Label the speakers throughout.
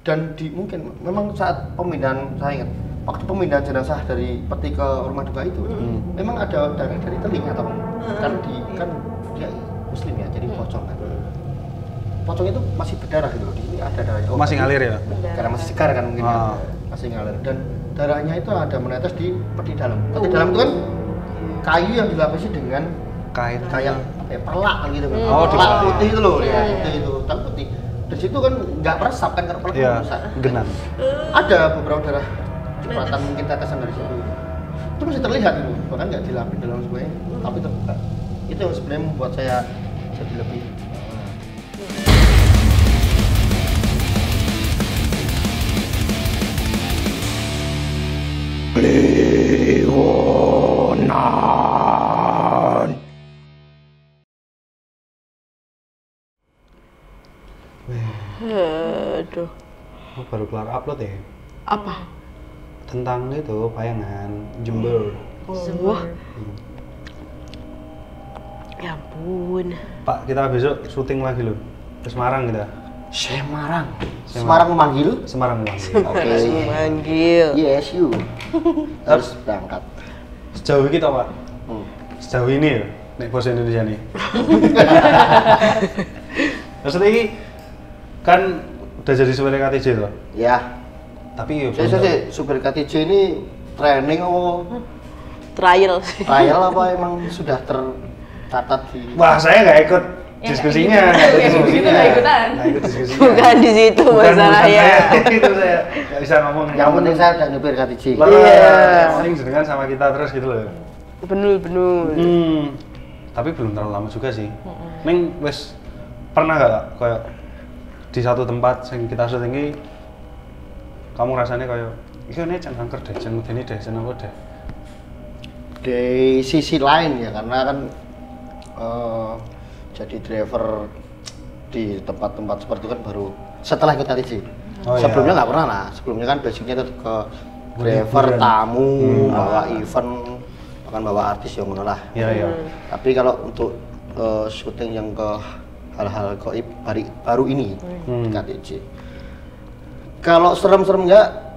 Speaker 1: Dan mungkin memang saat pemindahan, saya ingat waktu pemindahan jenazah dari peti ke rumah duka itu memang ada darah dari telinga atau kan dia muslim ya, jadi pocong kan. Pocong itu masih berdarah gitu loh, di sini ada darahnya.
Speaker 2: Masih ngalir ya?
Speaker 1: Karena masih segar kan mungkin ya, masih ngalir. Dan darahnya itu ada menetes di peti dalam. Peti dalam itu kan kayu yang dilapisi dengan kayak perlak kan gitu kan. Perlak putih itu loh, ya itu, tapi putih. Di situ kan nggak meresap kan, karena perlak rusak.
Speaker 2: Genang.
Speaker 1: Ada beberapa darah cipratan mungkin tetesan dari situ. Itu masih terlihat itu, bahkan nggak dilapis dalam semuanya, tapi terbuka. Itu yang sebenarnya membuat saya jadi lebih Kliwonan.
Speaker 3: Aduh.
Speaker 2: Oh, baru kelar upload ya?
Speaker 3: Apa?
Speaker 2: Tentang itu, Payangan, Jember.
Speaker 3: Wah. Ya ampun.
Speaker 2: Pak, kita besok syuting lagi loh. Ke Semarang kita.
Speaker 1: Semarang memanggil?
Speaker 2: Semarang memanggil.
Speaker 1: Oke.
Speaker 3: Memanggil.
Speaker 1: Yes, you. Harus berangkat.
Speaker 2: Sejauh ini tau Pak? Sejauh ini ya, nek bahasa Indonesia nih. Maksudnya ini kan udah jadi supir KTJ tuh?
Speaker 1: Ya.
Speaker 2: Tapi
Speaker 1: Saya supir KTJ ini training apa?
Speaker 3: Trial.
Speaker 1: Trial apa emang sudah tercatat di?
Speaker 2: Wah, saya nggak ikut diskusinya.
Speaker 4: Nggak ikutan.
Speaker 2: Nggak ikut diskusinya.
Speaker 3: Bukan di situ masalahnya.
Speaker 2: Itu saya nggak bisa ngomong.
Speaker 1: Yang penting saya udah nyupir KTJ.
Speaker 2: Iya. Yang penting jenengan sama kita terus gitu loh.
Speaker 3: Bener.
Speaker 2: Tapi belum terlalu lama juga sih. Neng wes pernah nggak kayak di satu tempat yang kita syuting kamu rasanya kayak ini jangan angker deh, jangan ini deh, jangan apa deh.
Speaker 1: Di sisi lain ya, karena kan jadi driver di tempat-tempat seperti itu kan baru setelah ikut KTJ. Sebelumnya nggak pernah lah. Sebelumnya kan basicnya itu ke driver, tamu, bawa event, bahkan bawa artis yang mana lah.
Speaker 2: Iya.
Speaker 1: Tapi kalau untuk syuting yang ke hal-hal gaib baru ini KTJ. Kalau serem-seremnya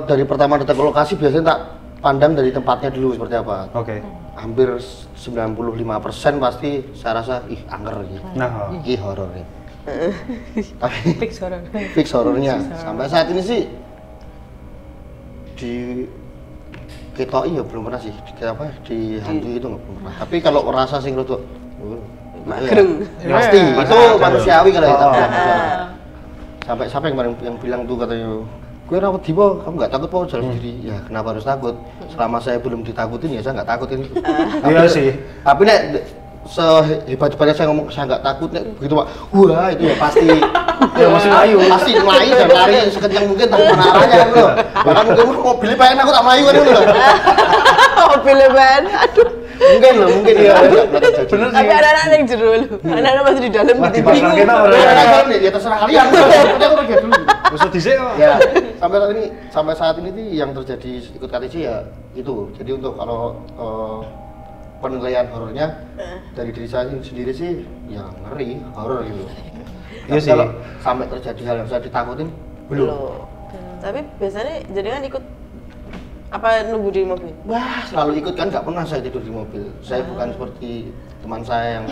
Speaker 1: dari pertama datang ke lokasi biasanya tak pandang dari tempatnya dulu seperti apa.
Speaker 2: Oke.
Speaker 1: Hampir 95% pasti saya rasa angker gitu.
Speaker 2: Nah,
Speaker 1: Horor ya. Tapi
Speaker 4: Fix horor.
Speaker 1: sampai saat ini sih di ketoi ya belum pernah sih. Di hantu itu nggak pernah. Tapi kalau rasa sing rodok
Speaker 3: Magreng.
Speaker 1: pasti itu manusiawi kalau kita bilang. Sampai kemarin yang bilang tuh katanya, gue rawat di bawah, kamu nggak takut po jalan sendiri? Ya kenapa harus takut? Selama saya belum ditakutin ya saya nggak takutin itu.
Speaker 2: iya sih.
Speaker 1: Tapi nek sehebat-hebatnya saya ngomong saya nggak takut, nek begitu Pak, wah itu ya pasti ya masih melayu, pasti melayu dan lari sekencang mungkin tak mana arahnya kan loh. Bahkan mungkin mobilnya pengen aku tak melayu kan loh.
Speaker 3: Mobilnya ban. Aduh.
Speaker 1: Mungkin ya.
Speaker 2: Bener sih.
Speaker 3: Tapi anak-anak yang jero loh. Anak-anak masih di dalam gitu bingung.
Speaker 2: Kita
Speaker 1: Ya terserah kalian. Aku pergi dulu.
Speaker 2: usah dhisik kok.
Speaker 1: Ya, sampai saat ini sih yang terjadi ikut KTJ ya itu. Jadi untuk kalau penilaian horornya dari diri saya sendiri sih ya ngeri, horor gitu.
Speaker 2: Iya sih.
Speaker 1: Kalau sampai terjadi hal yang saya ditakutin belum.
Speaker 3: Tapi biasanya jadi kan ikut apa nunggu di mobil?
Speaker 1: Wah, selalu ikut kan, nggak pernah saya tidur di mobil. Saya bukan seperti teman saya yang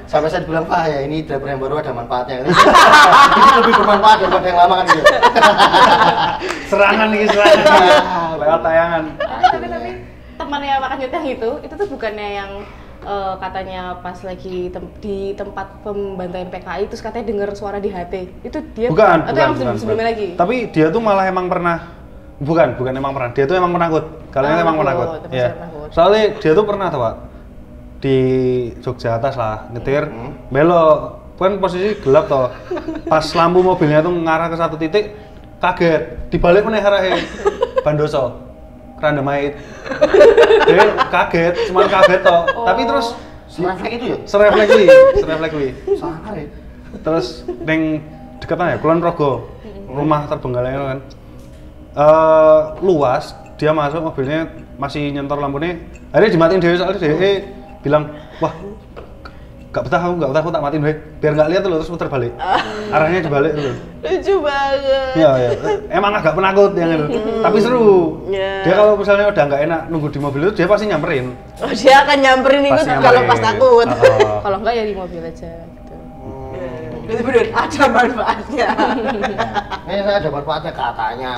Speaker 1: sampai saya bilang, Pak ya ini driver yang baru ada manfaatnya. Ini lebih bermanfaat daripada yang lama kan gitu.
Speaker 2: Serangan lewat tayangan.
Speaker 4: Tapi temannya Pak Kanjut yang itu tuh bukannya yang katanya pas lagi di tempat pembantaian PKI terus katanya dengar suara di HP. Itu dia
Speaker 2: bukan,
Speaker 4: atau yang sebelumnya lagi?
Speaker 2: Tapi dia tuh malah emang pernah bukan emang pernah. Dia tuh emang penakut. Kalian emang penakut. Ya. Soalnya dia tuh pernah tuh, Pak. Di Jogja atas lah, nyetir belok. Kan posisi gelap toh. Pas lampu mobilnya tuh ngarah ke satu titik, kaget. Dibalik meneh arahe Bandoso. Keranda mait. Dia kaget, cuma kaget toh. Tapi terus
Speaker 1: Serefleks itu ya?
Speaker 2: serefleks kuwi.
Speaker 1: Sangar ya.
Speaker 2: Terus ning deket ya, Kulon Progo. Rumah terbengkalai kan. Luas, dia masuk mobilnya masih nyentor lampunya. Akhirnya dimatiin dia soalnya dia bilang, "Wah, Gak betah aku tak matiin deh. Biar nggak lihat tuh terus muter balik. Arahnya dibalik tuh.
Speaker 3: Lucu banget.
Speaker 2: Iya. Emang agak penakut yang itu. Tapi seru.
Speaker 3: Yeah.
Speaker 2: Dia kalau misalnya udah nggak enak nunggu di mobil itu dia pasti nyamperin.
Speaker 3: Oh, dia akan nyamperin itu kalau pas takut.
Speaker 4: Kalau enggak ya di mobil aja gitu.
Speaker 3: Bener-bener ada manfaatnya.
Speaker 1: Ini saya ada manfaatnya katanya.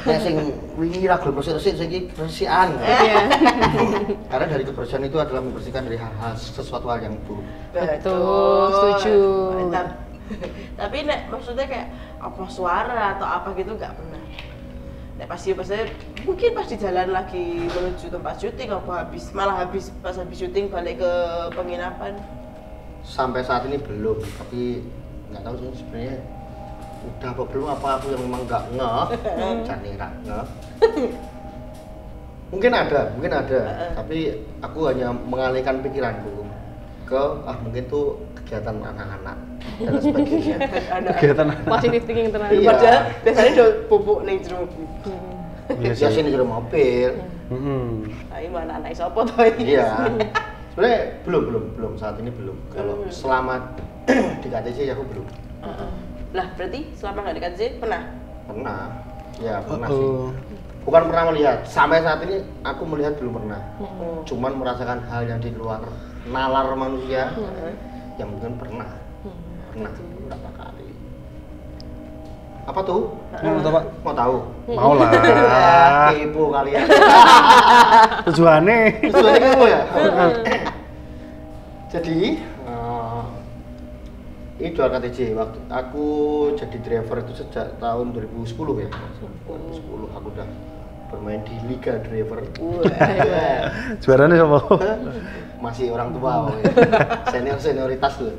Speaker 1: Nek sing wingi ra gelem resik-resik saiki bersihan. Karena dari kebersihan itu adalah membersihkan dari hal-hal sesuatu hal yang buruk.
Speaker 4: Betul, setuju.
Speaker 3: Mantap. Tapi nek maksudnya kayak apa suara atau apa gitu nggak pernah. Nek pasti mungkin pas di jalan lagi menuju tempat syuting apa malah habis syuting balik ke penginapan.
Speaker 1: Sampai saat ini belum, tapi nggak tahu sih sebenarnya udah apa belum, apa aku yang memang nggak ngeh, jangan nggak ngeh. Mungkin ada, tapi aku hanya mengalihkan pikiranku ke mungkin tuh kegiatan anak-anak dan sebagainya.
Speaker 2: Kegiatan
Speaker 4: Positive thinking tenang.
Speaker 1: Iya.
Speaker 3: Padahal biasanya udah pupuk nih jero.
Speaker 1: Biasanya di dalam mobil.
Speaker 3: Ayo mana anak sopo toh iki?
Speaker 1: Iya. Sebenarnya belum saat ini belum. Kalau selama di KTC aku belum.
Speaker 3: Lah berarti selama nggak di KTC pernah?
Speaker 1: Pernah. Ya pernah sih. Bukan pernah melihat. Sampai saat ini aku melihat belum pernah. Cuman merasakan hal yang di luar nalar manusia yang mungkin pernah. Pernah beberapa kali. Apa tuh?
Speaker 2: Pak?
Speaker 1: Mau tahu?
Speaker 2: Mau lah.
Speaker 1: Kepo kalian.
Speaker 2: Tujuannya
Speaker 1: Kepo ya. Jadi ini jual KTJ. Waktu aku jadi driver itu sejak tahun 2010 ya. 2010 aku udah bermain di Liga Driver.
Speaker 2: juaranya siapa?
Speaker 1: Masih orang tua, senioritas tuh.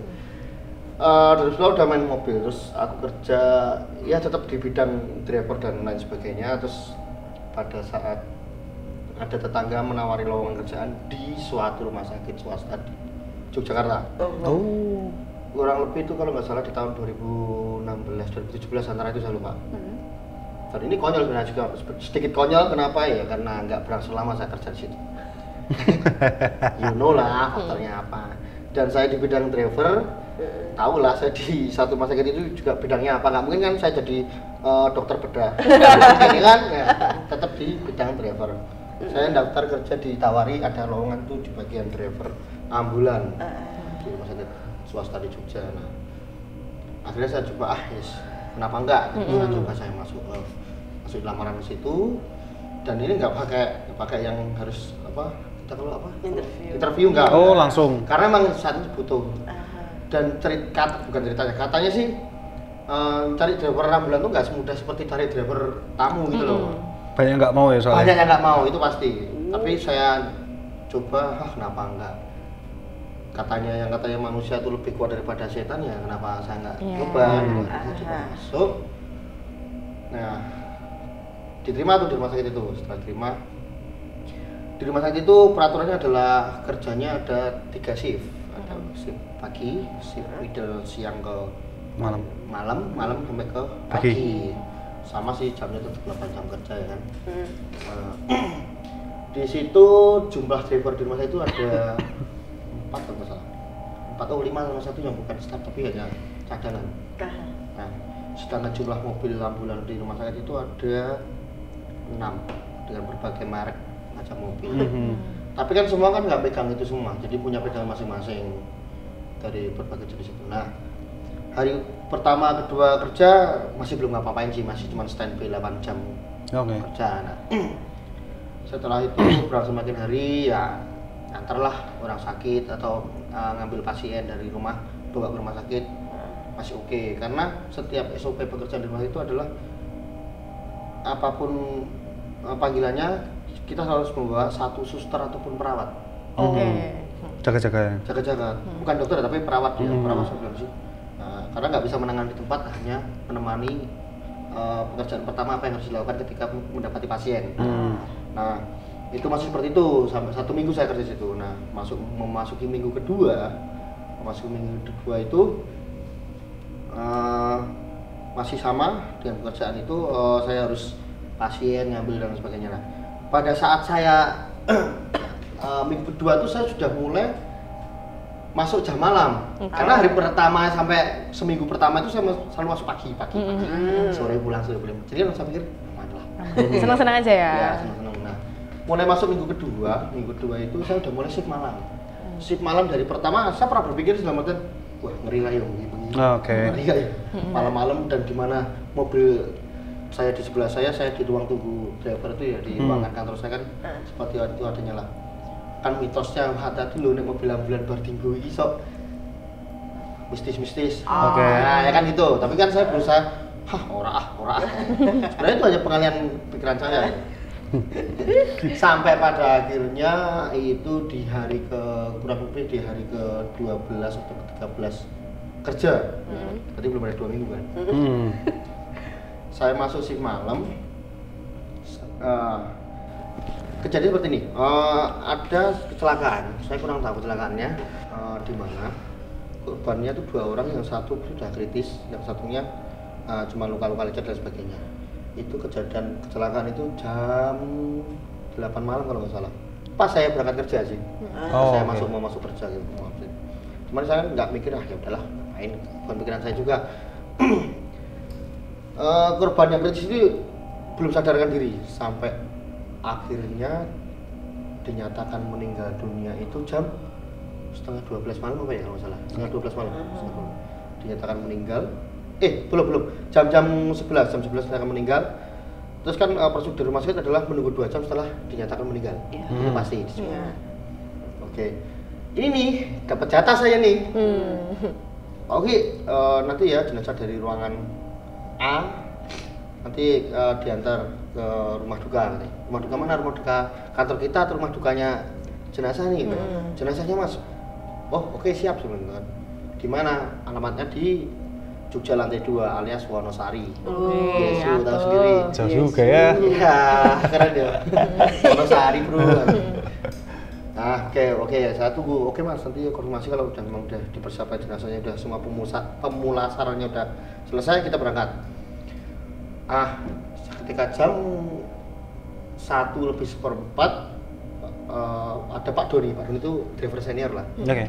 Speaker 1: 2010 udah main mobil, terus aku kerja ya tetap di bidang driver dan lain sebagainya. Terus pada saat ada tetangga menawari lowongan kerjaan di suatu rumah sakit swasta di Yogyakarta. Kurang lebih itu kalau nggak salah di tahun 2016, 2017 antara itu saya lupa. Dan ini konyol sebenarnya juga, sedikit konyol. Kenapa ya? Karena nggak berlangsung lama saya kerja di situ. You know lah faktornya apa. Dan saya di bidang driver, tahu lah saya di satu rumah sakit itu juga bidangnya apa. Nggak mungkin kan saya jadi dokter bedah. Ini kan ya, tetap di bidang driver. Saya daftar kerja ditawari ada lowongan tuh di bagian driver ambulan di rumah sakit swasta di Jogja. Nah, akhirnya saya coba yes, kenapa enggak? Saya coba saya masuk lamaran ke situ. Dan ini nggak pakai yang harus apa? Kita kalau apa? Interview enggak?
Speaker 2: Oh, langsung.
Speaker 1: Karena memang saat itu butuh. Dan bukan ceritanya, katanya sih cari driver ambulan tuh nggak semudah seperti cari driver tamu gitu loh.
Speaker 2: Banyak nggak mau ya soalnya.
Speaker 1: Banyak yang nggak mau itu pasti. Tapi saya coba, kenapa enggak? Katanya manusia itu lebih kuat daripada setan, ya kenapa saya nggak coba? Saya coba masuk. Nah, diterima tuh di rumah sakit itu. Setelah diterima di rumah sakit itu peraturannya adalah kerjanya ada 3 shift. Ada shift pagi, shift middle, siang ke malam sampai ke pagi. Sama sih jamnya tetap 8 jam kerja ya kan. Di situ jumlah driver di rumah saya itu ada 4 kalau nggak salah. 4 atau 5 sama satu yang bukan staff tapi hanya cadangan. Nah, sedangkan jumlah mobil ambulan di rumah sakit itu ada 6 dengan berbagai merek macam mobil. Tapi kan semua kan nggak pegang itu semua, jadi punya pegangan masing-masing dari berbagai jenis itu. Nah, hari pertama kedua kerja masih belum ngapa-ngapain sih, masih cuma standby 8 jam kerja. Nah, setelah itu berlangsung makin hari ya antarlah orang sakit atau ngambil pasien dari rumah bawa ke rumah sakit masih oke. Karena setiap SOP pekerjaan di rumah itu adalah apapun panggilannya kita harus membawa satu suster ataupun perawat. Jaga-jaga. Bukan dokter tapi perawat ya. Perawat sebelum sih. Karena nggak bisa menangani di tempat, hanya menemani pekerjaan pertama apa yang harus dilakukan ketika mendapati pasien. Nah, itu masih seperti itu sampai 1 minggu saya kerja di situ. Nah, memasuki minggu kedua itu masih sama dengan pekerjaan itu. Saya harus pasien ngambil dan sebagainya. Nah, pada saat saya minggu kedua itu saya sudah mulai masuk jam malam. Karena hari pertama sampai seminggu pertama itu saya selalu masuk pagi. Sore pulang. Jadi kan saya pikir aman lah.
Speaker 4: Senang-senang aja ya.
Speaker 1: Ya, senang-senang. Nah, mulai masuk minggu kedua itu saya udah mulai shift malam. Shift malam dari pertama saya pernah berpikir dalam artian, wah ngeri lah ya begini.
Speaker 2: Oke.
Speaker 1: Ngeri ya. Malam-malam dan gimana mobil saya di sebelah saya di ruang tunggu driver itu ya, di ruangan kantor saya kan seperti itu ada nyala. Kan mitosnya hati-hati loh nek mobil ambulan bar dinggo iki sok mistis.
Speaker 2: Oke.
Speaker 1: Nah, ya kan gitu. Tapi kan saya berusaha ora. Sebenarnya itu hanya pengalian pikiran saya. Sampai pada akhirnya itu di hari kurang lebih di hari ke-12 atau ke-13 kerja. Tadi belum ada 2 minggu kan. Saya masuk shift malam. Kejadian seperti ini. Ada kecelakaan. Saya kurang tahu kecelakaannya di mana. Korbannya itu 2 orang, yang satu sudah kritis, yang satunya cuma luka-luka lecet dan sebagainya. Itu kecelakaan itu jam 8 malam kalau nggak salah. Pas saya berangkat kerja sih. Saya mau masuk kerja gitu. Cuman saya nggak mikir ya udahlah, ngapain, bukan pikiran saya juga. Korban yang kritis itu belum sadarkan diri sampai akhirnya dinyatakan meninggal dunia itu jam setengah 12 malam apa ya kalau nggak salah, setengah 12 malam. Dinyatakan meninggal. Belum. Jam 11 dinyatakan meninggal. Terus kan prosedur rumah sakit adalah menunggu 2 jam setelah dinyatakan meninggal. Itu pasti. Oke. Ini nih dapat jatah saya nih. Oke, nanti ya jenazah dari ruangan A nanti diantar ke rumah duka. Rumah duka mana? Rumah duka kantor kita atau rumah dukanya jenazah nih? Jenazahnya Mas. Oh, oke, siap sebentar. Di mana? Alamatnya di Jogja lantai 2 alias Wonosari. Yesu tahu sendiri.
Speaker 2: Jauh juga ya.
Speaker 1: Iya, keren ya. Wonosari, Bro. Nah, oke, saya tunggu. Oke Mas, nanti konfirmasi kalau memang udah dipersiapkan jenazahnya, udah semua pemulasarannya udah selesai, kita berangkat. Ketika jam 1:04 ada Pak Doni itu driver senior lah.
Speaker 2: Oke.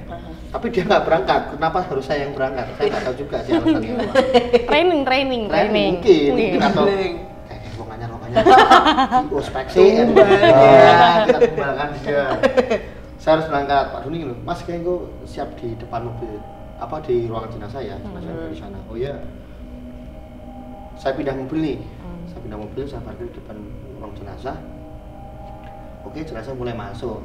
Speaker 1: Tapi dia nggak berangkat. Kenapa harus saya yang berangkat? Saya nggak tahu juga sih alasannya apa.
Speaker 4: Training.
Speaker 1: Mungkin atau lo nganyar. Di ospek sih. Kita kembangkan dia. Saya harus berangkat. Pak Doni gitu, Mas kayaknya gue siap di depan mobil di ruangan jenazah ya. Jenazah di sana. Oh iya. Saya pindah mobil nih. Saya parkir di depan ruang jenazah. Oke, jenazah mulai masuk.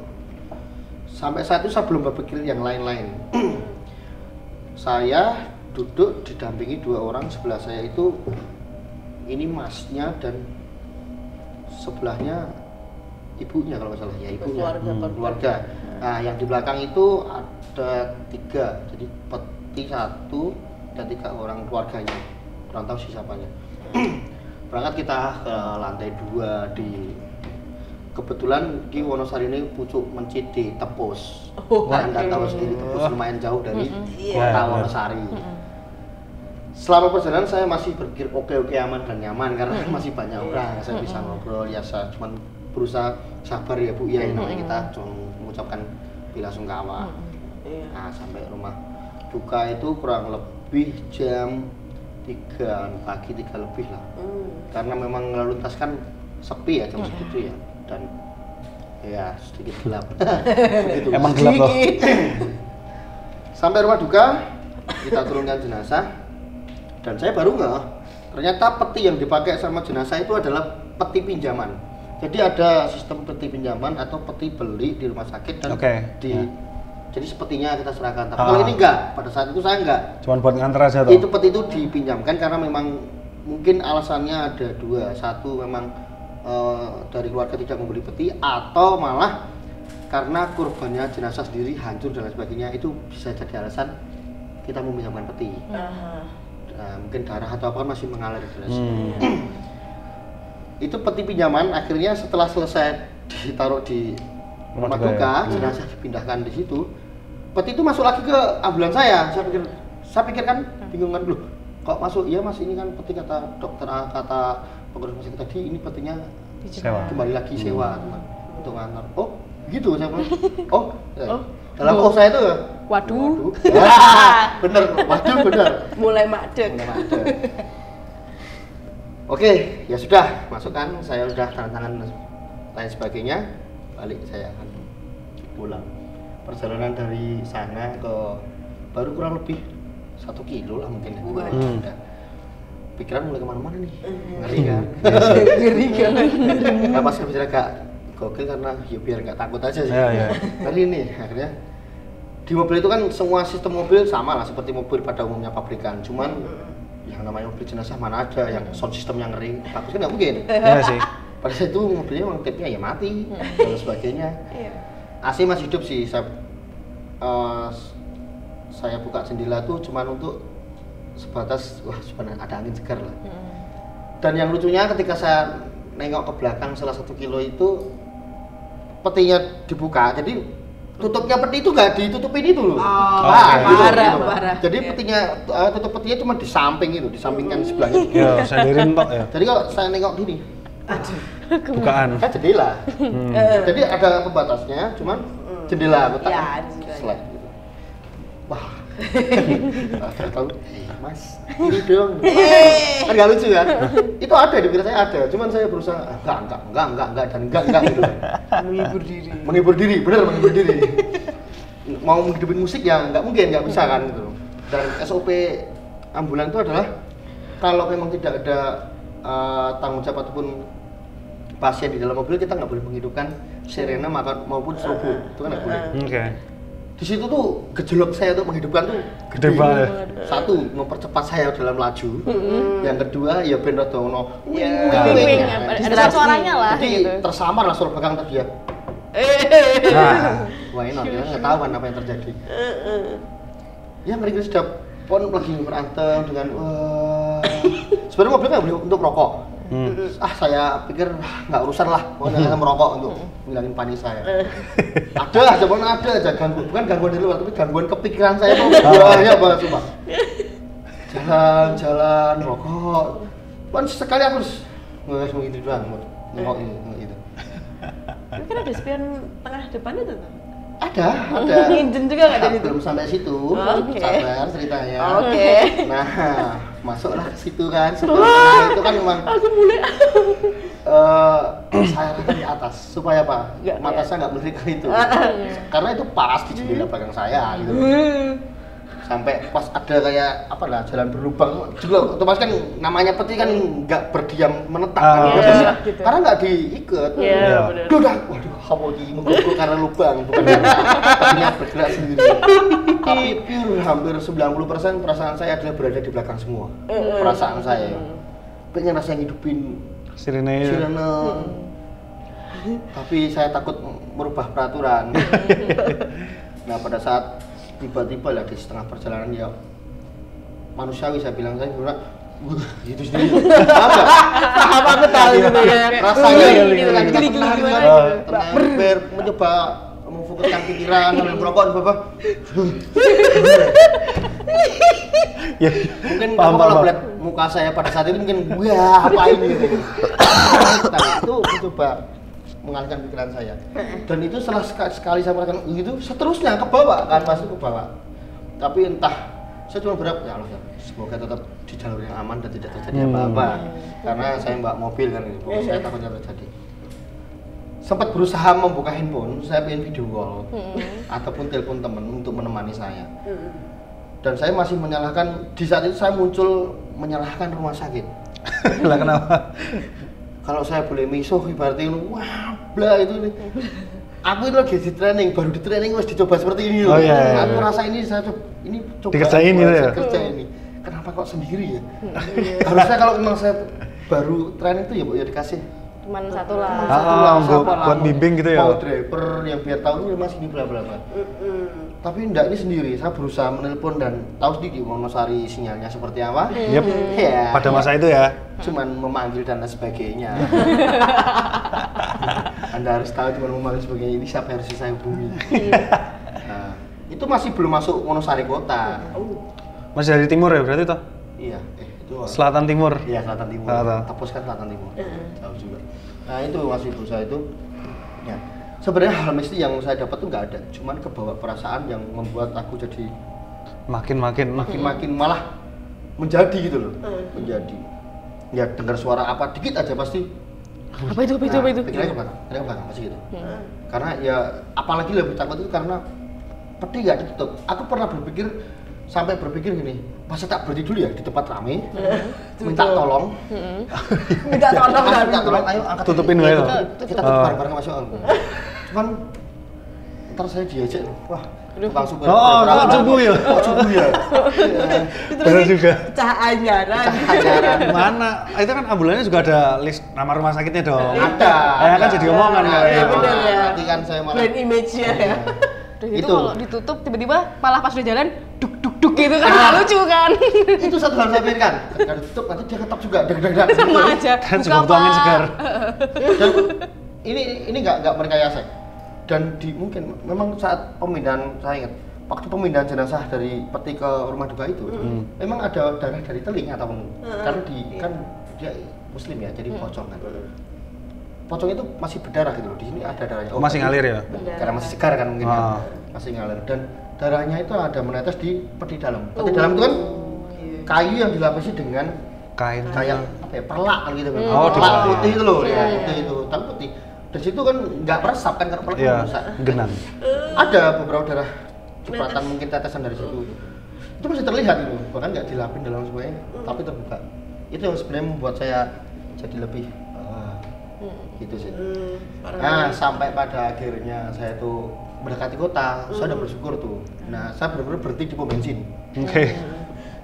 Speaker 1: Sampai saat itu saya belum berpikir yang lain-lain. Saya duduk didampingi 2 orang, sebelah saya itu ini masnya dan sebelahnya ibunya kalau nggak salah ya, ibunya keluarga. Nah, yang di belakang itu ada 3, jadi peti 1 dan 3 orang keluarganya. Kurang tahu sih siapanya. Berangkat kita ke lantai 2 di kebetulan di Wonosari ini pucuk mencit di Tepus. Anda tahu sendiri Tepus lumayan jauh dari kota Wonosari. Selama perjalanan saya masih berpikir oke aman dan nyaman karena masih banyak orang, saya bisa ngobrol ya, saya cuma berusaha sabar ya Bu ya, namanya kita cuma mengucapkan bela sungkawa. Nah, sampai rumah duka itu kurang lebih jam 3 pagi, 3 lebih lah. Karena memang lalu lintas kan sepi ya jam segitu ya, dan ya sedikit gelap.
Speaker 2: Emang gelap loh.
Speaker 1: Sampai rumah duka, kita turunkan jenazah dan saya baru nggak, ternyata peti yang dipakai sama jenazah itu adalah peti pinjaman. Jadi ada sistem peti pinjaman atau peti beli di rumah sakit dan jadi sepertinya kita serahkan. Tapi kalau ini enggak, pada saat itu saya enggak.
Speaker 2: Cuman buat nganter aja tuh.
Speaker 1: Itu peti itu dipinjamkan karena memang mungkin alasannya ada 2. Satu memang dari keluarga tidak membeli peti, atau malah karena korbannya jenazah sendiri hancur dan lain sebagainya. Itu bisa jadi alasan kita meminjamkan peti. Nah, mungkin darah atau apa masih mengalir jelas. Itu peti pinjaman akhirnya setelah selesai ditaruh di rumah duka, jenazah dipindahkan di situ. Peti itu masuk lagi ke ambulans saya. Saya pikir kan bingung kan, loh kok masuk? Iya Mas, ini kan peti kata dokter, kata pengurus rumah sakit tadi, ini petinya kembali lagi sewa teman untuk ngantar. Oh gitu saya bilang. Dalam saya itu
Speaker 4: Waduh.
Speaker 1: Bener, waduh bener.
Speaker 3: Mulai madeg.
Speaker 1: Oke, ya sudah, masukkan. Saya udah tanda tangan lain sebagainya. Balik saya akan pulang. Perjalanan dari sana ke baru kurang lebih 1 kilo lah mungkin. Udah. Pikiran mulai kemana-mana nih. Ngeri kan?
Speaker 3: Ngeri kan.
Speaker 1: Nah, pas bicara agak gokil karena ya biar nggak takut aja sih. Kali ini akhirnya di mobil itu kan semua sistem mobil sama lah seperti mobil pada umumnya pabrikan. Cuman yang namanya mobil jenazah mana ada yang sound system yang ngeri, bagus kan nggak mungkin.
Speaker 2: Iya sih.
Speaker 1: Pada saat itu mobilnya memang tipnya ya mati dan sebagainya. AC masih hidup sih. Saya buka jendela tuh cuman untuk sebatas wah sebenarnya ada angin segar lah. Dan yang lucunya ketika saya nengok ke belakang salah 1 kilo itu petinya dibuka, jadi tutupnya peti itu nggak ditutupin itu loh.
Speaker 3: Parah.
Speaker 1: Jadi petinya tutup petinya cuma di samping itu, di sampingkan sebelahnya.
Speaker 2: Ya, sandirin tok ya.
Speaker 1: Jadi kalau saya nengok gini,
Speaker 2: Bukaan.
Speaker 1: jendela. Jadi ada pembatasnya, cuman jendela kotak. Slide gitu. Wah. Saya tahu, Mas, ini dong. Kan nggak lucu kan? Itu ada di pikiran saya ada, cuman saya berusaha enggak gitu. Menghibur diri, bener menghibur diri. Mau menghidupin musik ya nggak mungkin, nggak bisa kan gitu. Dan SOP ambulan itu adalah kalau memang tidak ada tanggung jawab ataupun pasien di dalam mobil, kita nggak boleh menghidupkan sirene maupun strobo, itu kan nggak boleh.
Speaker 2: Oke.
Speaker 1: Di situ tuh gejolak saya untuk menghidupkan tuh
Speaker 2: Gede banget.
Speaker 1: Satu, mempercepat saya dalam laju. Yang kedua, ya ben rada ono.
Speaker 4: Ada suaranya lah.
Speaker 1: Jadi
Speaker 4: gitu.
Speaker 1: tersamar lah suara belakang tadi ya. Wah ini kita nggak tahu kan apa yang terjadi. Ya mereka sudah pon lagi berantem dengan sebenarnya mobil nggak boleh untuk rokok. Saya pikir nggak urusan lah, pokoknya merokok untuk ngilangin panik saya. Ada aja gangguan, bukan gangguan di luar, tapi gangguan kepikiran saya tuh banyak banget sumpah. Jalan, rokok. Pon sekali aku harus nggak cuma gitu doang, nengok ini itu.
Speaker 3: Mungkin ada spion tengah depan itu tuh.
Speaker 1: Ada.
Speaker 3: Nginjen juga nggak dari itu?
Speaker 1: Belum sampai situ, sabar ceritanya. Nah, masuklah ke situ kan. Setelah itu kan memang aku mulai saya rata di atas supaya apa? Mata saya nggak melihat ke itu. Karena itu pas di jendela belakang saya gitu. Sampai pas ada kayak apa lah jalan berlubang juga otomatis kan namanya peti kan nggak berdiam menetap gitu. Karena nggak diikat. Udah waduh hawa di mengguguk karena lubang bukan petinya bergerak sendiri. Tapi pure hampir 90% perasaan saya adalah berada di belakang semua. Perasaan saya pengen rasanya ngidupin sirene. Tapi saya takut merubah peraturan. Nah pada saat tiba-tiba lah di setengah perjalanan ya manusiawi saya bilang saya bilang gitu sendiri. Paham banget gitu ya. Rasanya gitu kan tenang mencoba memfokuskan pikiran sambil merokok Bapak. Ya, mungkin kalau melihat muka saya pada saat itu mungkin wah apa ini gitu. Nah, itu mencoba mengalihkan pikiran saya. Dan itu setelah sekali saya melakukan itu seterusnya ke bawah kan masuk ke bawah. Tapi entah saya cuma berharap ya Allah semoga tetap di jalur yang aman dan tidak terjadi apa-apa. Karena saya mbak mobil kan ini, pokoknya saya takutnya terjadi. Sempat berusaha membuka handphone, saya pengen video call ataupun telepon teman untuk menemani saya. Dan saya masih menyalahkan di saat itu saya muncul menyalahkan rumah sakit.
Speaker 2: Lah kenapa?
Speaker 1: Kalau saya boleh misuh ibaratnya wah bla itu nih. Aku itu lagi di training, baru di training harus dicoba seperti ini loh. Aku rasa ini saya coba
Speaker 2: dikerjain ini ya.
Speaker 1: Kerja ini. Kenapa kok sendiri ya? Harusnya kalau memang saya baru training itu ya Bu ya dikasih
Speaker 4: cuman satu lah.
Speaker 2: Buat bimbing gitu ya.
Speaker 1: Mau driver yang biar tahu ini Mas ini bla bla bla. Tapi enggak, ini sendiri. Saya berusaha menelpon dan tahu sendiri Wonosari sinyalnya seperti apa.
Speaker 2: Ya. Pada masa itu ya.
Speaker 1: Cuman memanggil dan lain sebagainya. Anda harus tahu cuman memanggil sebagainya ini siapa yang harus saya hubungi. Nah, itu masih belum masuk Wonosari kota.
Speaker 2: Masih dari timur ya berarti toh?
Speaker 1: Iya, itu
Speaker 2: selatan timur.
Speaker 1: Iya, selatan timur. Tepus kan selatan timur. Jauh juga. Nah, itu masih berusaha itu. Ya. Sebenarnya hal mistis yang saya dapat tuh nggak ada, cuman kebawa perasaan yang membuat aku jadi
Speaker 2: makin
Speaker 1: malah menjadi gitu loh. Menjadi. Ya dengar suara apa dikit aja pasti.
Speaker 4: Apa itu?
Speaker 1: Pikirannya ke belakang, masih gitu. Karena ya apalagi lebih takut itu karena peti nggak ditutup. Aku pernah sampai berpikir gini, masa tak berhenti dulu ya di tempat rame, minta tolong, ayo angkat
Speaker 2: tutupin wae.
Speaker 1: Kita tutup bareng-bareng masuk. Cuman ntar saya diajak, wah langsung
Speaker 2: cubu ya. Benar juga.
Speaker 3: Cahajaran.
Speaker 2: Mana? Itu kan ambulannya juga ada list nama rumah sakitnya dong.
Speaker 1: Ada.
Speaker 2: Kan jadi omongan kan.
Speaker 3: Iya benar ya.
Speaker 1: Nanti kan saya malah
Speaker 3: brand image-nya ya.
Speaker 4: Udah gitu kalau ditutup tiba-tiba malah pas udah jalan duk gitu kan nggak lucu kan.
Speaker 1: Itu satu hal saya pikirkan. Ketika ditutup nanti dia ketok juga dag.
Speaker 4: Sama aja.
Speaker 2: Kan sebuah angin segar.
Speaker 1: Dan ini nggak merekayasa. Dan mungkin memang saat pemindahan, saya ingat waktu pemindahan jenazah dari peti ke rumah duka itu memang ada darah dari teling atau karena kan dia muslim ya, jadi pocong kan. Pocong itu masih berdarah gitu loh, di sini ada darahnya.
Speaker 2: Masih ngalir ya?
Speaker 1: Karena masih segar kan mungkin kan, masih ngalir. Dan darahnya itu ada menetes di peti dalam. Peti dalam itu kan kayu yang dilapisi dengan
Speaker 2: kain
Speaker 1: kayak apa ya, perlak kan gitu kan.
Speaker 2: Oh,
Speaker 1: perlak putih itu loh, ya itu tapi putih. Dari situ kan nggak meresap kan, karena perlak rusak.
Speaker 2: Genang.
Speaker 1: Ada beberapa darah cipratan mungkin tetesan dari situ. Itu masih terlihat gitu, bahkan nggak dilapin dalam semuanya, tapi terbuka. Itu yang sebenarnya membuat saya jadi lebih gitu sih. Nah, sampai pada akhirnya saya tuh mendekati kota, saya udah bersyukur tuh. Nah, saya benar-benar berhenti di pom bensin.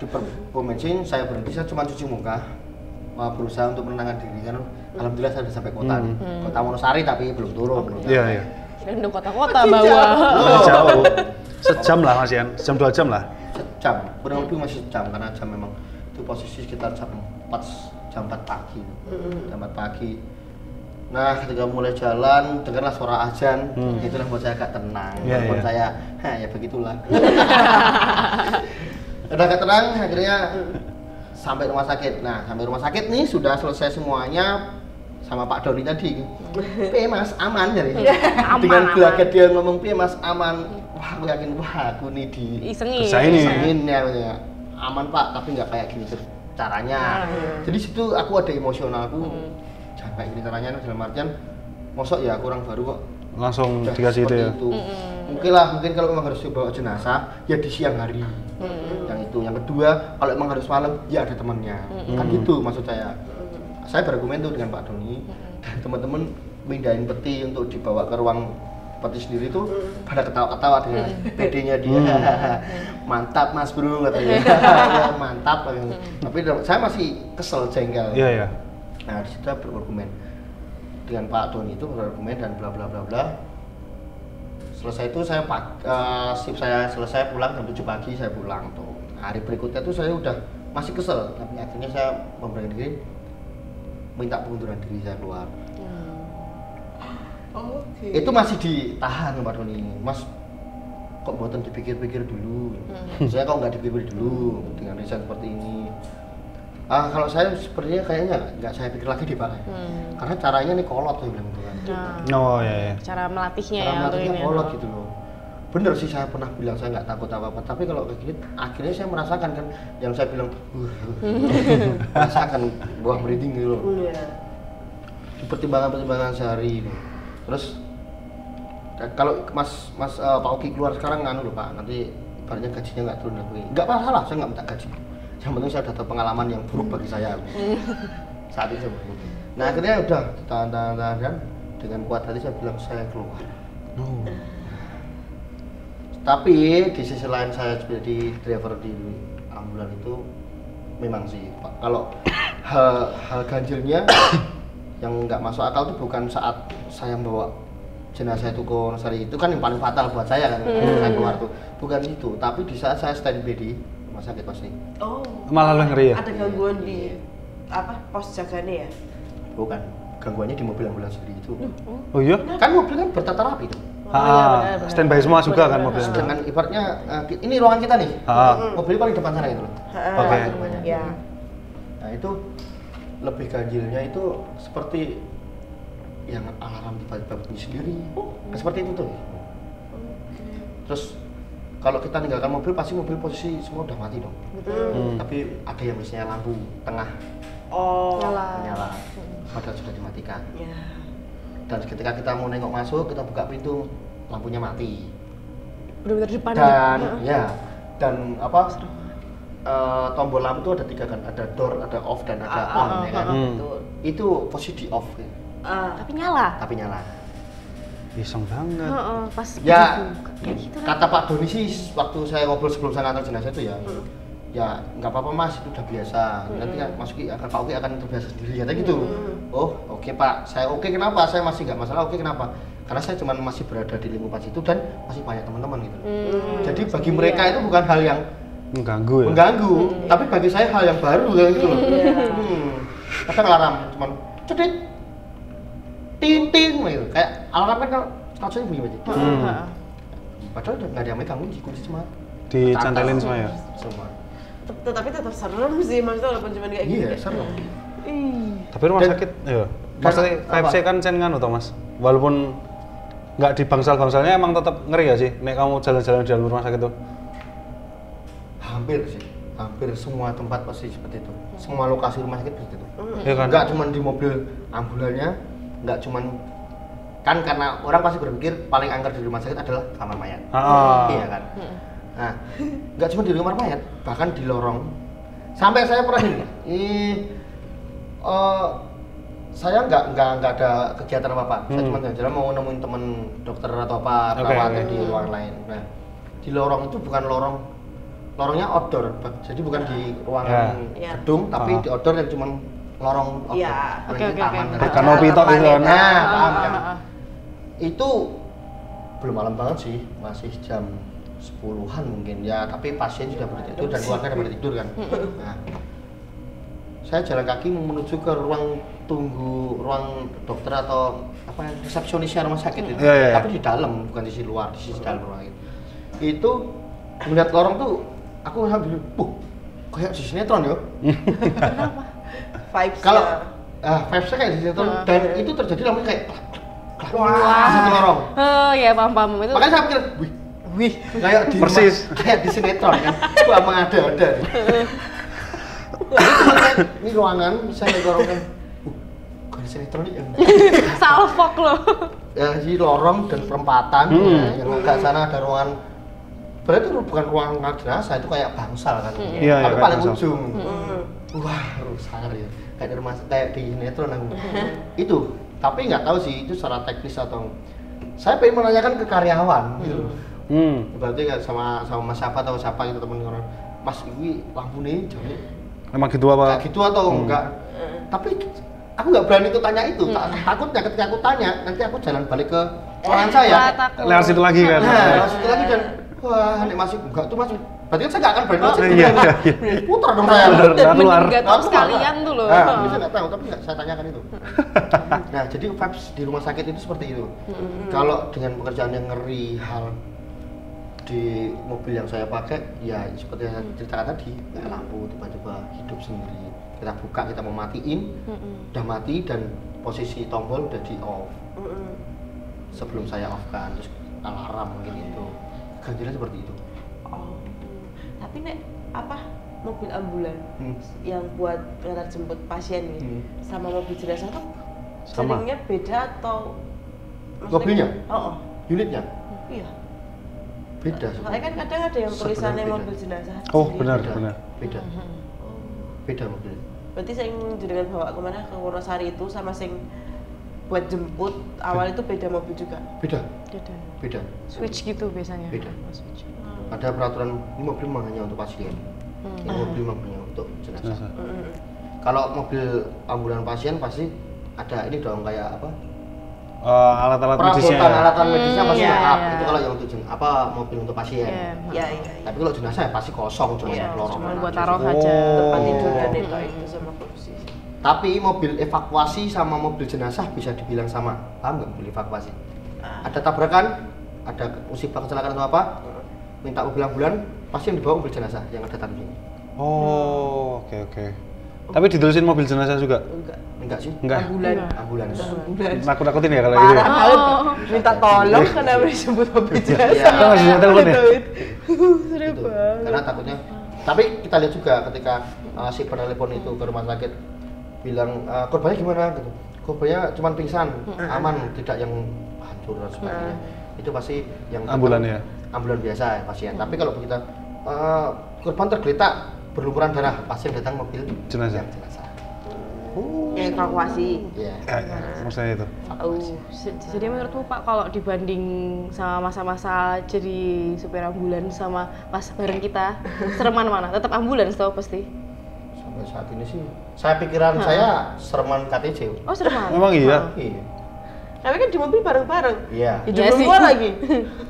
Speaker 1: Di pom bensin saya berhenti, saya cuma cuci muka, berusaha untuk menenangkan diri kan. Alhamdulillah saya udah sampai kota nih. Kota Wonosari tapi belum turun.
Speaker 2: Iya.
Speaker 4: Kirain udah kota-kota bawah.
Speaker 2: Jauh. Sejam lah Mas Yan, sejam 2 jam lah.
Speaker 1: Sejam, kurang lebih masih sejam karena jam memang itu posisi sekitar jam 4 pagi. Jam 4 pagi. Nah, ketika mulai jalan, dengarlah suara azan, itulah buat saya agak tenang. Walaupun saya, ya begitulah. Udah agak tenang, akhirnya sampai rumah sakit. Nah, sampai rumah sakit nih sudah selesai semuanya sama Pak Doni tadi. Piye Mas, aman jadi. Dengan gelagat dia ngomong piye Mas, aman. Wah, aku yakin aku nih isengin ya. Aman Pak, tapi nggak kayak gini caranya. Jadi situ aku ada emosionalku. Kayak gini caranya dalam artian mosok ya kurang baru kok
Speaker 2: langsung dikasih itu ya.
Speaker 1: Mungkin kalau memang harus dibawa jenazah ya di siang hari. Yang kedua kalau memang harus malam ya ada temannya. Kan gitu maksud saya. Saya berargumen tuh dengan Pak Doni dan teman-teman mindahin peti untuk dibawa ke ruang peti sendiri tuh pada ketawa-ketawa dengan PD-nya dia. Mantap Mas Bro katanya. Ya, mantap. Tapi saya masih kesel, jengkel.
Speaker 2: Iya.
Speaker 1: Nah, di situ berargumen dengan Pak Doni itu berargumen dan bla bla bla bla. Selesai itu saya shift saya selesai pulang jam 7 pagi saya pulang tuh. Hari berikutnya tuh saya udah masih kesel, tapi akhirnya saya memberanikan diri minta pengunduran diri, saya keluar. Itu masih ditahan Pak Doni. Mas kok buatan dipikir-pikir dulu. Saya kok nggak dipikir dulu dengan resign seperti ini. Kalau saya sepertinya kayaknya nggak saya pikir lagi deh Pak. Karena caranya nih kolot tuh bilang gitu kan.
Speaker 2: Oh iya.
Speaker 4: Cara melatihnya
Speaker 1: cara melatihnya kolot gitu loh. Bener sih saya pernah bilang saya nggak takut apa-apa, tapi kalau kayak gini akhirnya saya merasakan kan yang saya bilang merasakan buah merinding gitu loh. Di pertimbangan sehari. Terus kalau Mas Pak Oki keluar sekarang nganu loh Pak, nanti ibaratnya gajinya nggak turun lagi. Nggak masalah, saya nggak minta gaji. Yang penting saya dapat pengalaman yang buruk bagi saya saat itu. Nah akhirnya udah tahan dengan kuat hati saya bilang saya keluar. Tapi di sisi lain saya jadi driver di ambulan itu memang sih Pak, kalau hal ganjilnya yang nggak masuk akal itu bukan saat saya bawa jenazah itu ke Wonosari, itu kan yang paling fatal buat saya kan. Saya keluar tuh bukan itu, tapi di saat saya standby di rumah sakit pasti.
Speaker 2: Malah lebih ngeri ya?
Speaker 3: Ada gangguan di pos jaganya ya?
Speaker 1: Bukan, gangguannya di mobil ambulans sendiri itu.
Speaker 2: Oh iya?
Speaker 1: Kan mobil kan bertata rapi tuh.
Speaker 2: Standby semua juga kan mobil.
Speaker 1: Dengan ibaratnya ini ruangan kita nih. Mobil paling depan sana gitu loh.
Speaker 2: Oke.
Speaker 3: Ya.
Speaker 1: Nah itu lebih ganjilnya itu seperti yang alarm tiba-tiba bunyi sendiri. Seperti itu tuh. Terus kalau kita tinggalkan mobil, pasti mobil posisi semua udah mati dong. Tapi ada yang misalnya lampu tengah menyala, padahal sudah dimatikan. Dan ketika kita mau nengok masuk, kita buka pintu, lampunya mati.
Speaker 4: Benar-benar depan.
Speaker 1: Dan dan apa? Tombol lampu itu ada 3 kan, ada door, ada off, dan ada on, ya kan? Itu posisi di off.
Speaker 4: Tapi nyala.
Speaker 2: Iseng banget.
Speaker 4: Pas
Speaker 1: Ya,
Speaker 4: gitu
Speaker 1: kata Pak Doni sih waktu saya ngobrol sebelum saya ngantar jenazah itu ya nggak apa-apa Mas, itu udah biasa. Nanti kan Mas Uki Pak Uki akan terbiasa sendiri, kata gitu. Oh, oke Pak, saya oke. Kenapa? Saya masih nggak masalah. Oke, kenapa? Karena saya cuma masih berada di lingkungan situ dan masih banyak teman-teman gitu. Jadi bagi mereka itu bukan hal yang mengganggu, tapi bagi saya hal yang baru gitu loh. Kadang alarm cuman cedit ting gitu. Kayak alarm kan kalau saya bunyi aja. Padahal nggak ada yang megang kunci semua.
Speaker 2: Dicantelin semua ya?
Speaker 1: Semua.
Speaker 3: Tapi tetap serem sih, maksudnya walaupun cuma kayak gitu.
Speaker 1: Iya, serem.
Speaker 2: Tapi rumah sakit, ya. Maksudnya KFC kan nganu toh Mas. Walaupun nggak di bangsal-bangsalnya emang tetap ngeri ya sih nek kamu jalan-jalan di dalam rumah sakit tuh?
Speaker 1: Hampir sih, hampir semua tempat pasti seperti itu. Semua lokasi rumah sakit seperti itu.
Speaker 2: Ya kan?
Speaker 1: Nggak cuma di mobil ambulannya, nggak cuma kan karena orang pasti berpikir paling angker di rumah sakit adalah kamar mayat. Iya kan? Nah, nggak cuma di kamar mayat, bahkan di lorong. Sampai saya pernah saya nggak ada kegiatan apa-apa. Saya cuma jalan mau nemuin temen dokter atau apa, perawatnya di ruangan lain. Nah, di lorong itu bukan lorongnya outdoor, jadi bukan di ruangan gedung, tapi di outdoor yang cuma lorong outdoor. Taman.
Speaker 2: Kanopi tok itu kan.
Speaker 1: Nah, paham kan? Itu belum malam banget sih, masih jam 10-an mungkin ya, tapi pasien sudah pada tidur dan keluarga sudah pada tidur kan. Nah, saya jalan kaki menuju ke ruang tunggu, ruang dokter atau apa resepsionisnya rumah sakit itu, tapi di dalam bukan di sisi luar, di sisi dalam rumah sakit. Itu melihat lorong tuh, aku sambil, kayak di sinetron ya.
Speaker 3: Kenapa?
Speaker 1: Kalau vibes-nya kayak di sinetron dan itu terjadi lamanya kayak satu lorong.
Speaker 4: Ya paham itu.
Speaker 1: Makanya saya pikir, wih, kayak di
Speaker 2: persis
Speaker 1: kayak di sinetron kan. Wah, mengada-ada. Ini ruangan, saya lihat lorong kan. Kayak sinetron nih.
Speaker 4: Salfok loh.
Speaker 1: Ya, di lorong dan perempatan, yang agak sana ada ruangan. Berarti itu bukan ruangan jenazah, itu kayak bangsal kan. Tapi paling ujung. Wah, rusak ya. Kayak di rumah, kayak di sinetron aku. Itu, tapi nggak tahu sih itu secara teknis atau. Saya pengen menanyakan ke karyawan gitu. Berarti nggak sama Mas siapa atau siapa gitu temen orang. Mas ini lampu nih, jadi
Speaker 2: emang gitu apa?
Speaker 1: Kayak gitu atau enggak? Tapi aku nggak berani tuh tanya itu. Takutnya ketika aku tanya, nanti aku jalan balik ke ruangan saya.
Speaker 2: Lewat situ lagi kan?
Speaker 1: Lewat situ lagi dan wah, nek masih enggak tuh masih. Berarti kan saya nggak akan berani lewat situ. Putar dong saya.
Speaker 2: Keluar.
Speaker 4: Nggak tahu sekalian tuh loh.
Speaker 1: Bisa nggak tahu, tapi nggak saya tanyakan itu. Nah, jadi vibes di rumah sakit itu seperti itu. Kalau dengan pekerjaan yang ngeri, hal di mobil yang saya pakai, ya seperti yang saya ceritakan tadi, kayak lampu tiba-tiba hidup sendiri. Kita buka, kita mau matiin, udah mati dan posisi tombol udah di off. Sebelum saya off kan, terus alarm mungkin itu. Gantinya seperti itu.
Speaker 3: Tapi nek mobil ambulan yang buat ngantar jemput pasien nih sama mobil jenazah tuh jaringnya beda atau
Speaker 1: mobilnya? Unitnya?
Speaker 3: Iya.
Speaker 1: Beda.
Speaker 3: Soalnya kan kadang ada yang tulisannya mobil jenazah.
Speaker 2: Oh, benar.
Speaker 1: Beda. Beda mobilnya.
Speaker 3: Berarti saya jenengan bawa kemana ke Wonosari itu sama sing buat jemput awal itu beda mobil juga. Beda.
Speaker 4: Switch gitu biasanya.
Speaker 1: Beda. Ada peraturan ini mobil memang hanya untuk pasien. Ini mobil memang hanya untuk jenazah. Kalau mobil ambulan pasien pasti ada ini dong kayak apa?
Speaker 2: Alat-alat medisnya.
Speaker 1: Alat medisnya pasti lengkap. Itu kalau yang untuk mobil untuk pasien.
Speaker 3: Iya.
Speaker 1: Tapi kalau jenazah ya pasti kosong cuma lorong.
Speaker 4: Cuma buat taruh aja.
Speaker 3: Tempat tidur dan itu sama kursi.
Speaker 1: Tapi mobil evakuasi sama mobil jenazah bisa dibilang sama. Paham nggak mobil evakuasi? Ada tabrakan, ada musibah kecelakaan atau apa? Minta mobil ambulan, pasti yang dibawa mobil jenazah yang ada tadi.
Speaker 2: Oh, oke. Tapi ditulisin mobil jenazah juga?
Speaker 1: Enggak sih.
Speaker 2: Enggak.
Speaker 1: Ambulans.
Speaker 2: Nakut-nakutin ya kalau gitu.
Speaker 3: Minta tolong kenapa disebut mobil jenazah.
Speaker 2: Iya. Masih telepon ya?
Speaker 3: Seru
Speaker 1: Gitu.
Speaker 3: banget.
Speaker 1: Karena takutnya. Tapi kita lihat juga ketika si penelepon itu ke rumah sakit bilang korbannya gimana gitu. Korbannya cuma pingsan, aman, tidak yang hancur dan sebagainya. Itu pasti yang
Speaker 2: Ambulan ya?
Speaker 1: Ambulan biasa ya pasien. Tapi kalau kita korban tergeletak berlumuran darah, pasien datang mobil
Speaker 2: Jenazah.
Speaker 3: Evakuasi.
Speaker 1: Iya.
Speaker 2: Maksudnya itu.
Speaker 4: Jadi menurutmu Pak, kalau dibanding sama masa-masa jadi supir ambulans sama pas bareng kita, sereman mana? Tetap ambulans tau pasti.
Speaker 1: Sampai saat ini sih, saya pikiran saya sereman KTJ.
Speaker 4: Oh sereman?
Speaker 2: Memang iya?
Speaker 1: Iya.
Speaker 3: Tapi kan di mobil bareng-bareng.
Speaker 1: Iya.
Speaker 3: Di
Speaker 4: Iya sih.
Speaker 3: luar lagi.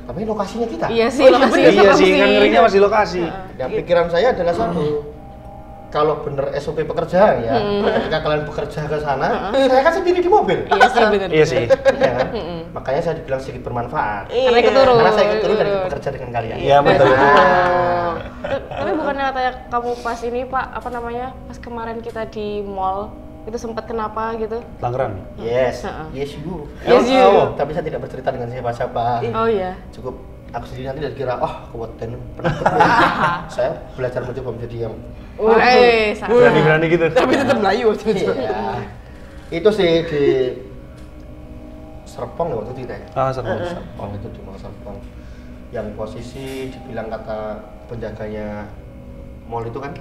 Speaker 1: Tapi lokasinya kita.
Speaker 4: Iya sih, lokasinya
Speaker 2: Iya
Speaker 4: sama
Speaker 2: sih, kan ngerinya masih lokasi.
Speaker 1: Dan pikiran saya adalah satu. Kalau bener SOP pekerjaan ya, ketika kalian bekerja ke sana, saya kan sendiri di mobil.
Speaker 4: Iya sih, benar.
Speaker 2: Iya sih.
Speaker 1: Ya kan? Makanya saya dibilang sedikit bermanfaat.
Speaker 4: Karena ikut turun.
Speaker 1: Karena saya ikut turun dan ikut bekerja dengan kalian.
Speaker 2: Iya betul.
Speaker 4: Tapi bukannya katanya kamu pas ini Pak, apa namanya, pas kemarin kita di mall, itu sempat kenapa gitu?
Speaker 2: Tangerang.
Speaker 1: Yes,
Speaker 4: Heeh.
Speaker 1: yes you.
Speaker 4: Yes, you.
Speaker 1: Oh, tapi saya tidak bercerita dengan siapa-siapa.
Speaker 4: Oh iya.
Speaker 1: Cukup aku sendiri nanti dan kira, keweden penakut. Saya belajar mencoba menjadi yang
Speaker 2: Berani-berani gitu.
Speaker 3: Tapi tetap Melayu.
Speaker 1: iya. Itu sih di Serpong ya waktu itu kita ya.
Speaker 2: Serpong.
Speaker 1: Serpong itu di mall Serpong. Yang posisi dibilang kata penjaganya mall itu kan,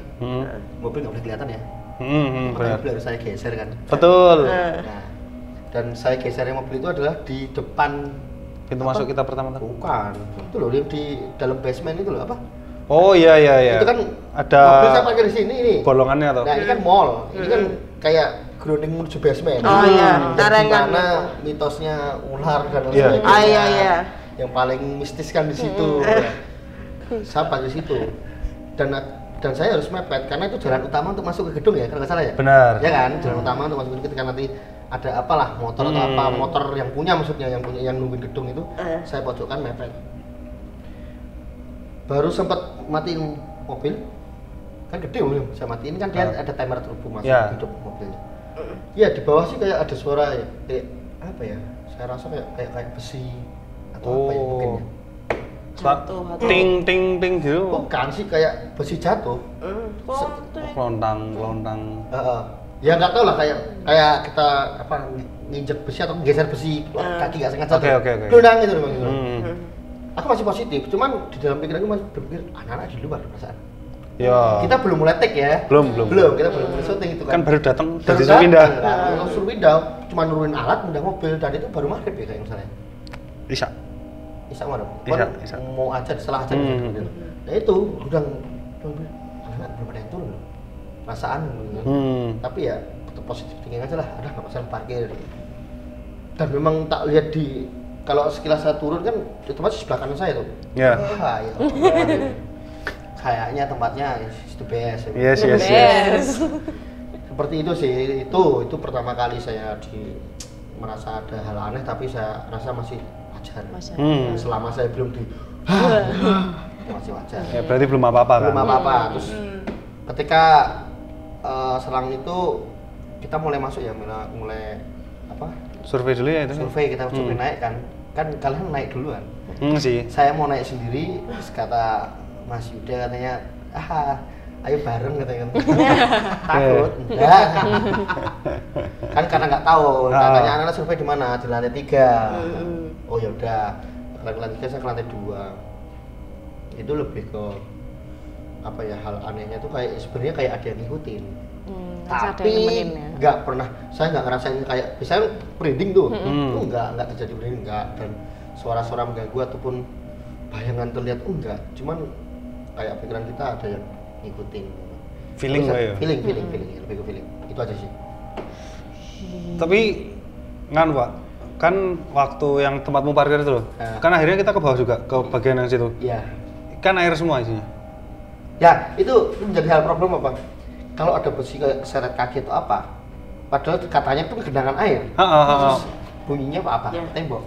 Speaker 1: mobil nggak boleh kelihatan ya. Makanya
Speaker 2: Benar.
Speaker 1: mobil harus saya geser kan.
Speaker 2: Betul.
Speaker 1: Nah, dan saya gesernya mobil itu adalah di depan
Speaker 2: Pintu masuk kita pertama-tama.
Speaker 1: bukan. Itu loh yang di dalam basement itu loh apa?
Speaker 2: Oh iya iya iya.
Speaker 1: Itu kan
Speaker 2: ada
Speaker 1: mobil saya parkir di sini ini.
Speaker 2: bolongannya atau?
Speaker 1: Nah, ini kan mall. Ini kan kayak grounding menuju basement.
Speaker 3: Oh iya,
Speaker 1: Di
Speaker 3: tarangan.
Speaker 1: mana mitosnya ular dan lain
Speaker 2: Iya.
Speaker 1: sebagainya.
Speaker 3: Ah iya iya.
Speaker 1: Yang paling mistis kan di situ. Saya parkir di situ. Dan saya harus mepet karena itu jalan utama untuk masuk ke gedung ya, kalau nggak salah ya.
Speaker 2: Benar.
Speaker 1: Ya kan, jalan utama untuk masuk ke gedung ketika nanti ada apalah motor atau apa, motor yang punya maksudnya yang nungguin gedung itu, saya pojokkan mepet. Baru sempat matiin mobil, kan gede belum, saya matiin kan dia ada timer turbo masuk hidup mobilnya. Iya di bawah sih kayak ada suara ya, kayak apa ya? Saya rasa kayak besi atau apa ya mungkin ya.
Speaker 3: Jatuh,
Speaker 2: Ting ting ting gitu.
Speaker 1: Bukan sih kayak besi jatuh.
Speaker 2: Lontang.
Speaker 1: Ya nggak tahu lah kayak kita apa nginjek besi atau geser besi kaki nggak sengaja.
Speaker 2: Oke.
Speaker 1: Gelundang gitu memang gitu. Aku masih positif, cuman di dalam pikiranku masih berpikir anak-anak di luar perasaan.
Speaker 2: Ya.
Speaker 1: Kita belum mulai take ya.
Speaker 2: Belum.
Speaker 1: Kita belum mulai syuting itu kan.
Speaker 2: Kan baru datang
Speaker 1: Baru
Speaker 2: dari pindah.
Speaker 1: Langsung pindah, cuma nurunin alat, pindah mobil dan itu baru maghrib ya kayak misalnya. Isa mana?
Speaker 2: Isa.
Speaker 1: Mau aja setelah aja gitu. Nah itu udang anak belum ada yang turun loh. Perasaan gitu. Tapi ya tetap positif thinking aja lah, udah nggak masalah parkir. Dan memang tak lihat di kalau sekilas saya turun kan otomatis sebelah kanan saya tuh.
Speaker 2: Ya.
Speaker 1: Wah, ya. Kayaknya tempatnya is the best.
Speaker 2: Yes.
Speaker 1: Seperti itu sih. Itu pertama kali saya merasa ada hal aneh tapi saya rasa masih wajar. Selama saya belum masih wajar.
Speaker 2: Ya berarti belum apa-apa kan?
Speaker 1: Belum apa-apa. Terus ketika selang itu kita mulai masuk ya, mulai apa?
Speaker 2: Survei dulu ya itu.
Speaker 1: Survei kita survei naik kan kalian naik duluan.
Speaker 2: Sih.
Speaker 1: Saya mau naik sendiri, terus kata Mas Yuda katanya, ayo bareng katanya. Takut, enggak. Kan karena nggak tahu, katanya anak-anak survei di mana, di lantai 3. Oh ya udah, ke lantai 3 saya ke lantai 2. Itu lebih ke apa ya, hal anehnya tuh kayak sebenarnya kayak ada yang ngikutin. Tapi nggak pernah, saya nggak ngerasain kayak misalnya merinding tuh, itu nggak terjadi merinding, nggak, dan suara-suara mengganggu ataupun bayangan terlihat enggak, cuman kayak pikiran kita ada yang ngikutin.
Speaker 2: Feeling lah ya?
Speaker 1: Feeling, lebih ke feeling, itu aja sih.
Speaker 2: Tapi Pak, kan waktu yang tempatmu parkir itu loh, kan akhirnya kita ke bawah juga, ke bagian yang situ.
Speaker 1: Iya.
Speaker 2: Kan air semua isinya.
Speaker 1: Ya, itu menjadi hal problem apa? Kalau ada besi kayak seret kaki atau apa, padahal katanya itu genangan air. Terus bunyinya apa?
Speaker 3: Ya.
Speaker 1: Tembok.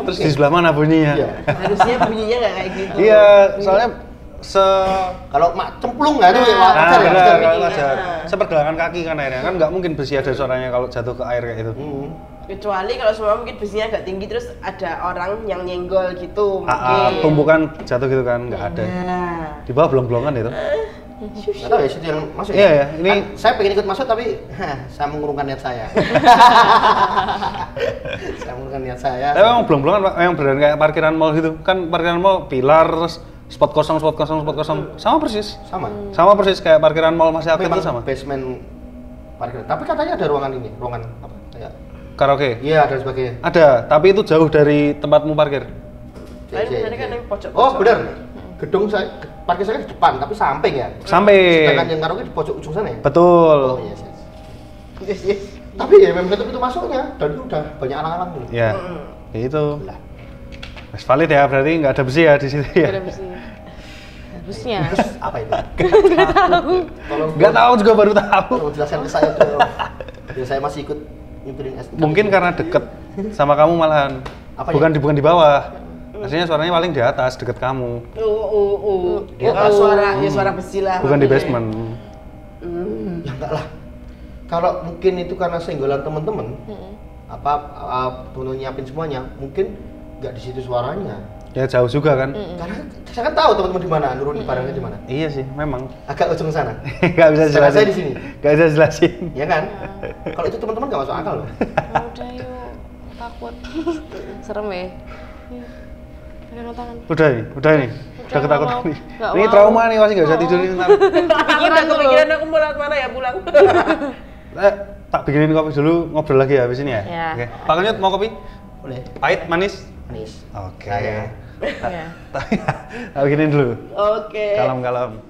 Speaker 2: Terus di sebelah mana bunyinya?
Speaker 1: Iya.
Speaker 3: Harusnya bunyinya nggak kayak gitu.
Speaker 2: Iya, soalnya
Speaker 1: kalau cemplung nggak tuh wajar ya?
Speaker 2: Wajar. Sepergelangan kaki kan airnya, kan nggak mungkin besi ada suaranya kalau jatuh ke air kayak itu.
Speaker 3: Kecuali kalau semua mungkin besinya agak tinggi terus ada orang yang nyenggol gitu mungkin.
Speaker 2: Tumbukan jatuh gitu kan, nggak ada. Di bawah belong-belongan itu.
Speaker 1: Nggak tahu ya, situ yang masuk
Speaker 2: ya? Iya, ini
Speaker 1: kan, saya pengen ikut masuk tapi saya mengurungkan niat saya. Saya mengurungkan niat saya.
Speaker 2: Tapi emang belong-belongan Pak, yang beneran kayak parkiran mall gitu. Kan parkiran mall pilar, terus spot kosong. Sama persis. Sama persis kayak parkiran mall masih aktif itu sama.
Speaker 1: Basement parkiran. Tapi katanya ada ruangan apa? Kayak
Speaker 2: karaoke?
Speaker 1: Iya, dan sebagainya.
Speaker 2: Ada, tapi itu jauh dari tempatmu parkir.
Speaker 3: Kan pojok.
Speaker 1: Oh, benar. Gedung saya parkir saya di depan, tapi samping ya.
Speaker 2: Samping.
Speaker 1: Sedangkan yang karaoke di pojok ujung sana ya.
Speaker 2: Betul.
Speaker 1: Oh, yes. Tapi ya memang itu masuknya dan itu udah banyak alang-alang dulu.
Speaker 2: Ya. Itu. Mas valid ya, berarti nggak ada besi ya di situ ya.
Speaker 4: Nggak ada besi. Harusnya.
Speaker 1: Apa itu?
Speaker 4: Nggak tahu.
Speaker 2: Nggak tahu juga baru tahu.
Speaker 1: Tolong jelaskan ke saya dong. Ya saya masih ikut nyupirin S3.
Speaker 2: Mungkin karena deket sama kamu malahan. Bukan di bawah. Aslinya suaranya paling di atas, deket kamu.
Speaker 3: Dia suara besi lah.
Speaker 2: Bukan di basement.
Speaker 1: Ya enggak lah. Kalau mungkin itu karena senggolan teman-teman, teman-teman nyiapin semuanya, mungkin nggak di situ suaranya.
Speaker 2: Ya jauh juga kan.
Speaker 1: Karena saya kan tahu teman-teman di mana, nurunin barangnya di mana.
Speaker 2: Iya sih, memang.
Speaker 1: Agak ujung sana.
Speaker 2: Nggak bisa jelasin.
Speaker 1: Saya di sini.
Speaker 2: Nggak bisa jelasin.
Speaker 1: Ya kan? Kalau itu teman-teman nggak masuk akal loh.
Speaker 4: Udah yuk, takut. Serem ya.
Speaker 2: Udah ini. Udah ketakutan nih. Ini
Speaker 4: mau.
Speaker 2: trauma nih, masih nggak bisa tidur ini ntar.
Speaker 3: Kepikiran aku mau lewat mana ya pulang.
Speaker 2: Tak bikinin kopi dulu, ngobrol lagi ya habis ini ya.
Speaker 4: Ya.
Speaker 2: Oke. Pak Kenyut mau kopi?
Speaker 1: Boleh.
Speaker 2: Pahit, manis?
Speaker 1: Manis.
Speaker 2: Oke.
Speaker 1: Saya.
Speaker 2: Tak bikinin dulu.
Speaker 3: Oke.
Speaker 2: Kalem.